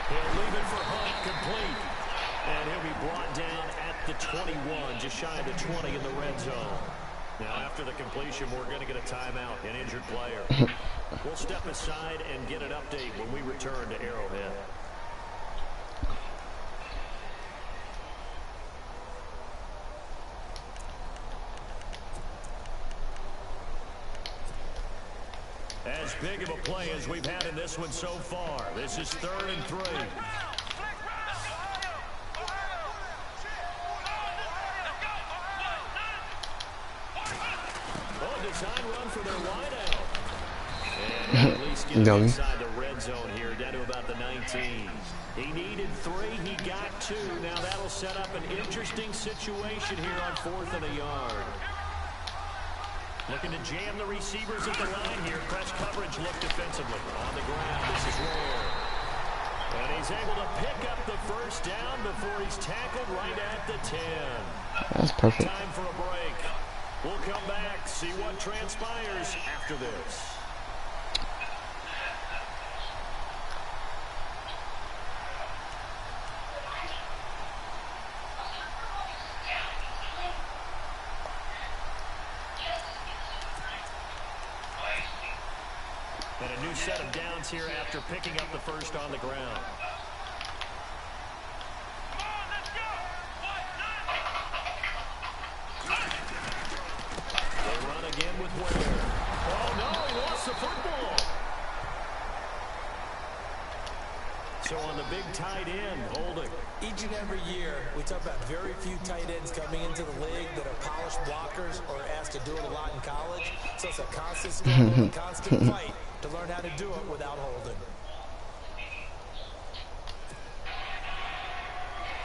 He'll leave it for Hunt, complete. And he'll be brought down at the 21, just shy of the 20 in the red zone. Now after the completion, we're going to get a timeout, an injured player. We'll step aside and get an update when we return to Arrowhead. As big of a play as we've had in this one so far. This is 3rd and 3. Oh, design run for their wideout. And at least get inside the red zone here, down to about the 19. He needed 3, he got 2. Now that'll set up an interesting situation here on 4th and a yard. Looking to jam the receivers at the line here. Press coverage look defensively. On the ground, this is Ware. And he's able to pick up the first down before he's tackled right at the 10. That's perfect. Time for a break. We'll come back, see what transpires after this. And a new set of downs here after picking up the first on the ground. They run again with Ware. Oh, no, he lost the football. So on the big tight end, holding. Each and every year, we talk about very few tight ends coming into the league that are polished blockers or asked to do it a lot in college. So it's a constant struggle, a constant fight to learn how to do it without holding.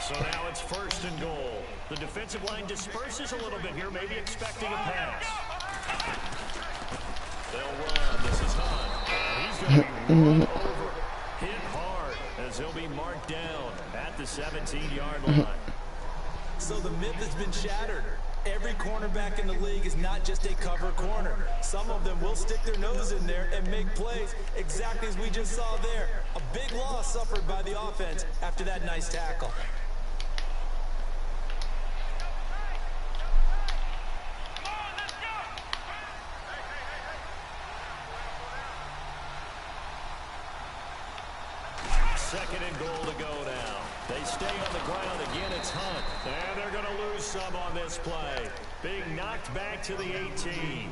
So now it's 1st and goal. The defensive line disperses a little bit here, maybe expecting a pass. They'll run. This is Hunt. And he's going to be run over. Hit hard as he'll be marked down at the 17-yard line. So the myth has been shattered. Every cornerback in the league is not just a cover corner. Some of them will stick their nose in there and make plays exactly as we just saw there. A big loss suffered by the offense after that nice tackle. Second and goal to go now. They stay on the ground. Again, it's Hunt. And they're going to lose some on this play. Being knocked back to the 18.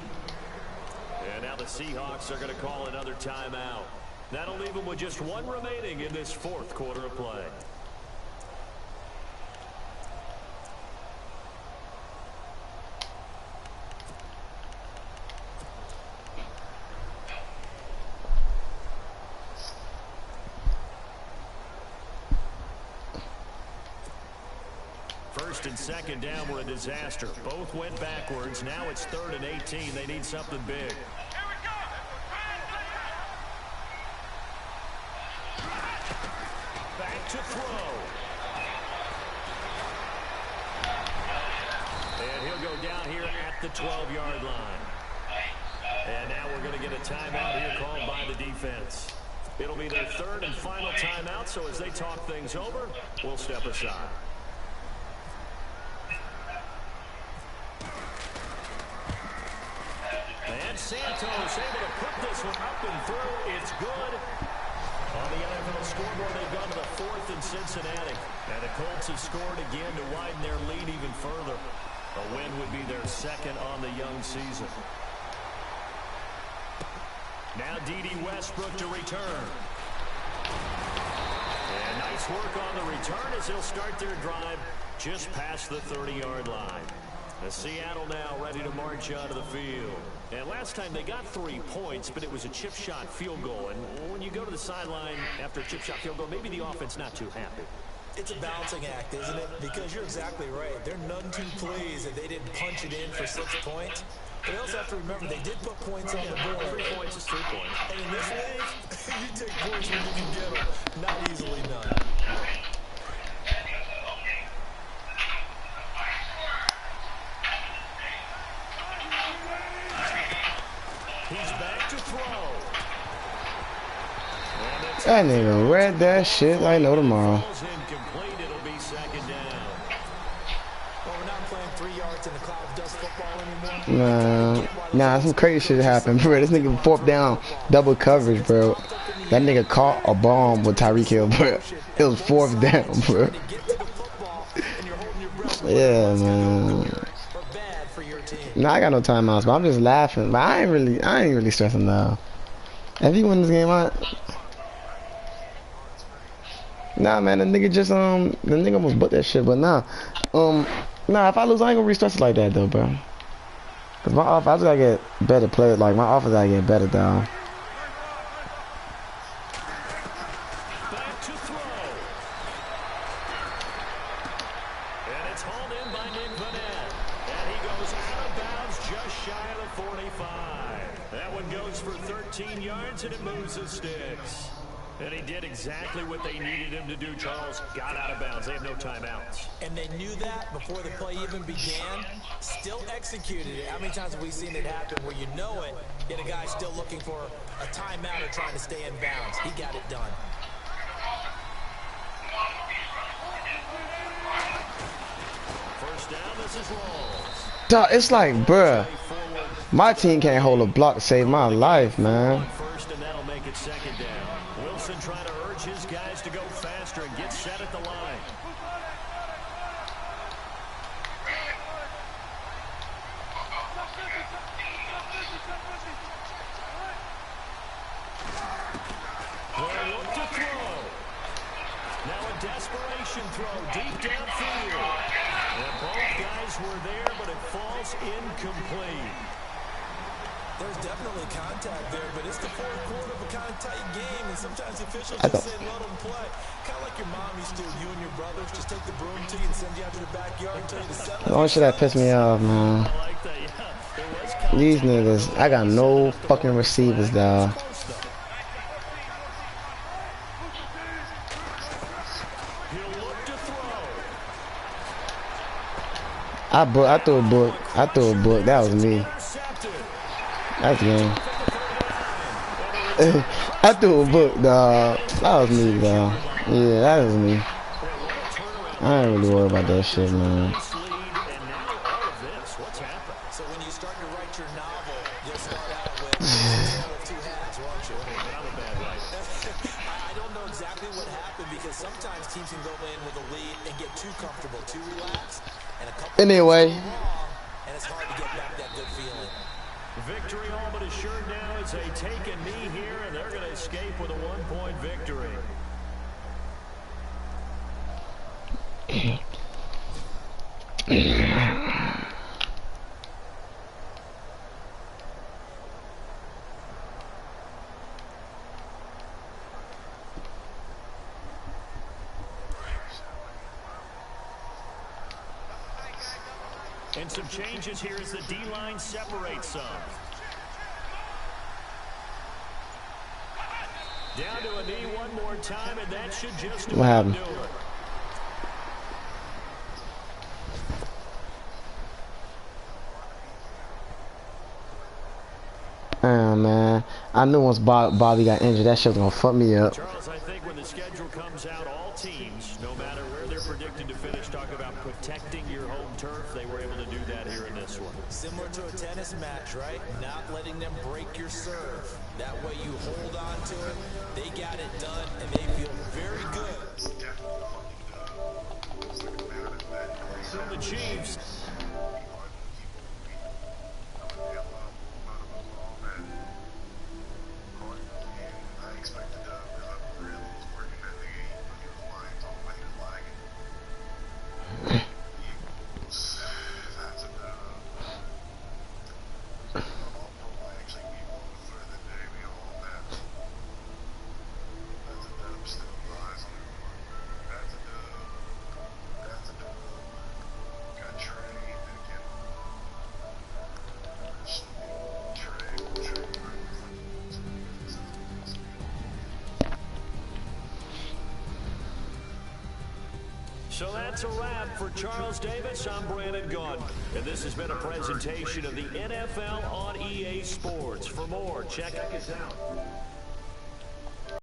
And now the Seahawks are going to call another timeout. That'll leave them with just one remaining in this 4th quarter of play. First and second down were a disaster. Both went backwards. Now it's 3rd and 18. They need something big. Back to throw. And he'll go down here at the 12-yard line. And now we're going to get a timeout here called by the defense. It'll be their 3rd and final timeout, so as they talk things over, we'll step aside. And Santos able to put this one up and through. It's good. On the NFL scoreboard, they've gone to the 4th in Cincinnati. And the Colts have scored again to widen their lead even further. A win would be their 2nd on the young season. Now D.D. Westbrook to return. And nice work on the return as they'll start their drive just past the 30-yard line. The Seattle now ready to march onto the field. And last time they got 3 points, but it was a chip shot field goal. And when you go to the sideline after a chip shot field goal, maybe the offense not too happy. It's a balancing act, isn't it? Because you're exactly right. They're none too pleased that they didn't punch it in for 6 points. But they also have to remember they did put points on the board. 3 points is 3 points. And in this league, you take points when you can get them. Not easily done. He's back to throw. That nigga read that shit like no tomorrow. Incomplete. It'll be 2nd down. Well, we're not playing 3 yards in the cloud of dust football anymore. Nah, some crazy shit happened, bro. This nigga 4th down, double coverage, bro. That nigga caught a bomb with Tyreek Hill, bro. It was 4th down, bro. Yeah, man. Nah, I got no timeouts, but I'm just laughing. But I ain't really stressing now. If he win this game, nah, man, the nigga just the nigga almost booked that shit. But nah, if I lose, I ain't gonna re-stress it like that though, bro. Cause my offense, I gotta get better players. Like my offense, gotta get better, though. Back to throw. And it's hauled in by Nick Vanette. And he goes out of bounds just shy of the 45. That one goes for 13 yards and it moves the sticks. And he did exactly what they needed him to do, Charles. Got out of bounds. They have no timeouts. And they knew that before the play even began. Still executed it. How many times have we seen it happen where you know it, yet a guy's still looking for a timeout or trying to stay in bounds? He got it done. First down, this is Rawls. Duh, it's like, bruh, my team can't hold a block to save my life, man. First, and that'll make it second down. Wilson trying to urge his guys to go faster and get set at the line. They'll look to throw. Now a desperation throw deep downfield. And both guys were there, but it falls incomplete. There's definitely contact there, but it's the fourth quarter of a kind of tight game, and sometimes officials I just say let them play. Kind of like your mom used to, you and your brothers just take the broom to you and send you out to the backyard and tell you to settle. The only shit that pissed me off, man. These niggas, I got no fucking receivers, dog. I threw a book. That was me. That's game. I threw a book, dog. That was me, dog. Yeah, that was me. I ain't really worried about that shit, man. So when you start to write your novel, you'll start out with two hats, won't you? I don't know exactly what happened because sometimes teams can go in with a lead and get too comfortable, too relaxed, and a couple Anyway. and it's hard to get back that good feeling. Victory all but assured now as they take a knee here, and they're going to escape with a one-point victory. And some changes here as the D-line separates some. Down to a knee one more time, and that should just What happened? do it. Man, I knew once Bobby got injured, that shit was gonna fuck me up. Charles, I think when the schedule comes out, all teams, no matter where they're predicted to finish, talk about protecting your home turf. They were able to do that here in this one. Similar to a tennis match, right? Not letting them break your serve. That way you hold on to it. They got it done, and they feel very good. So the Chiefs. So that's a wrap for Charles Davis. I'm Brandon Gunn. And this has been a presentation of the NFL on EA Sports. For more, check us out.